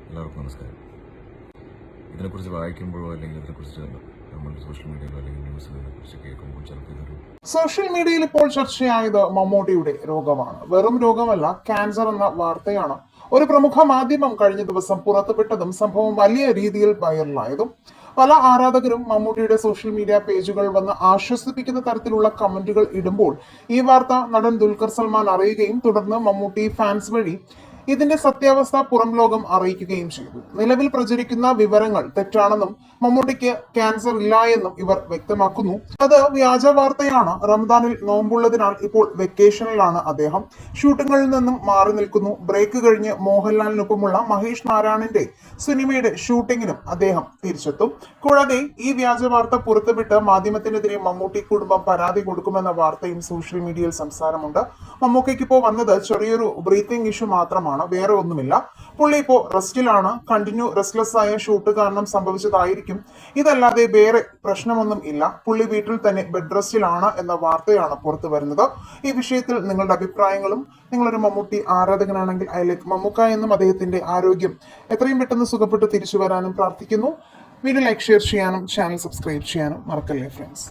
എല്ലാവർക്കും നമസ്കാരം. ഇതിനെക്കുറിച്ച് വായിക്കുമ്പോഴോ അല്ലെങ്കിൽ ഇതിനെക്കുറിച്ച് നമ്മൾ സോഷ്യൽ മീഡിയയിലോ അല്ലെങ്കിൽ ന്യൂസിലോ ഇതിനെക്കുറിച്ച് കേൾക്കുമ്പോൾ ചിലപ്പോൾ ഇതൊരു സോഷ്യൽ മീഡിയയിൽ ഇപ്പോൾ ചർച്ചയായത് മമ്മൂട്ടിയുടെ രോഗമാണ്. വെറും രോഗമല്ല, ക്യാൻസർ എന്ന വാർത്തയാണ് ഒരു പ്രമുഖ മാധ്യമം കഴിഞ്ഞ ദിവസം പുറത്തുവിട്ടതും സംഭവം വലിയ രീതിയിൽ വൈറലായതും. പല ആരാധകരും മമ്മൂട്ടിയുടെ സോഷ്യൽ മീഡിയ പേജുകൾ വന്ന് ആശ്വസിപ്പിക്കുന്ന തരത്തിലുള്ള കമന്റുകൾ ഇടുമ്പോൾ ഈ വാർത്ത നടൻ ദുൽഖർ സൽമാൻ അറിയുകയും തുടർന്ന് മമ്മൂട്ടി ഫാൻസ് വഴി ഇതിന്റെ സത്യാവസ്ഥ പുറം ലോകം അറിയിക്കുകയും ചെയ്തു. നിലവിൽ പ്രചരിക്കുന്ന വിവരങ്ങൾ തെറ്റാണെന്നും മമ്മൂട്ടിക്ക് ക്യാൻസർ ഇല്ല എന്നും ഇവർ വ്യക്തമാക്കുന്നു. അത് വ്യാജ വാർത്തയാണ്. റമദാനിൽ നോമ്പുള്ളതിനാൽ ഇപ്പോൾ വെക്കേഷനിലാണ് അദ്ദേഹം. ഷൂട്ടിങ്ങുകളിൽ നിന്നും മാറി നിൽക്കുന്നു. ബ്രേക്ക് കഴിഞ്ഞ് മോഹൻലാലിനൊപ്പമുള്ള മഹേഷ് നാരായണന്റെ സിനിമയുടെ ഷൂട്ടിങ്ങിനും അദ്ദേഹം തിരിച്ചെത്തും. കൂടാതെ ഈ വ്യാജ വാർത്ത പുറത്തുവിട്ട് മാധ്യമത്തിനെതിരെ മമ്മൂട്ടി കുടുംബം പരാതി കൊടുക്കുമെന്ന വാർത്തയും സോഷ്യൽ മീഡിയയിൽ സംസാരമുണ്ട്. മമ്മൂക്കയ്ക്ക് ഇപ്പോൾ വന്നത് ചെറിയൊരു ബ്രീത്തിങ് ഇഷ്യൂ മാത്രമാണ്, വേറെ ഒന്നുമില്ല. പുള്ളി ഇപ്പോ റെസ്റ്റിലാണ്. കണ്ടിന്യൂ റെസ്റ്റ്ലെസ് ആയ ഷൂട്ട് കാരണം സംഭവിച്ചതായിരിക്കും. ഇതല്ലാതെ വേറെ പ്രശ്നമൊന്നും ഇല്ല. പുള്ളി വീട്ടിൽ തന്നെ ബെഡ് റെസ്റ്റിലാണ് എന്ന വാർത്തയാണ് പുറത്തു വരുന്നത്. ഈ വിഷയത്തിൽ നിങ്ങളുടെ അഭിപ്രായങ്ങളും, നിങ്ങളൊരു മമ്മൂട്ടി ആരാധകനാണെങ്കിൽ ഐ ലൈക്ക് മമ്മൂക്ക എന്നും അദ്ദേഹത്തിന്റെ ആരോഗ്യം എത്രയും പെട്ടെന്ന് സുഖപ്പെട്ട് തിരിച്ചു വരാനും പ്രാർത്ഥിക്കുന്നു. വീഡിയോ ലൈക്ക്, ഷെയർ ചെയ്യാനും ചാനൽ സബ്സ്ക്രൈബ് ചെയ്യാനും മറക്കല്ലേ ഫ്രണ്ട്സ്.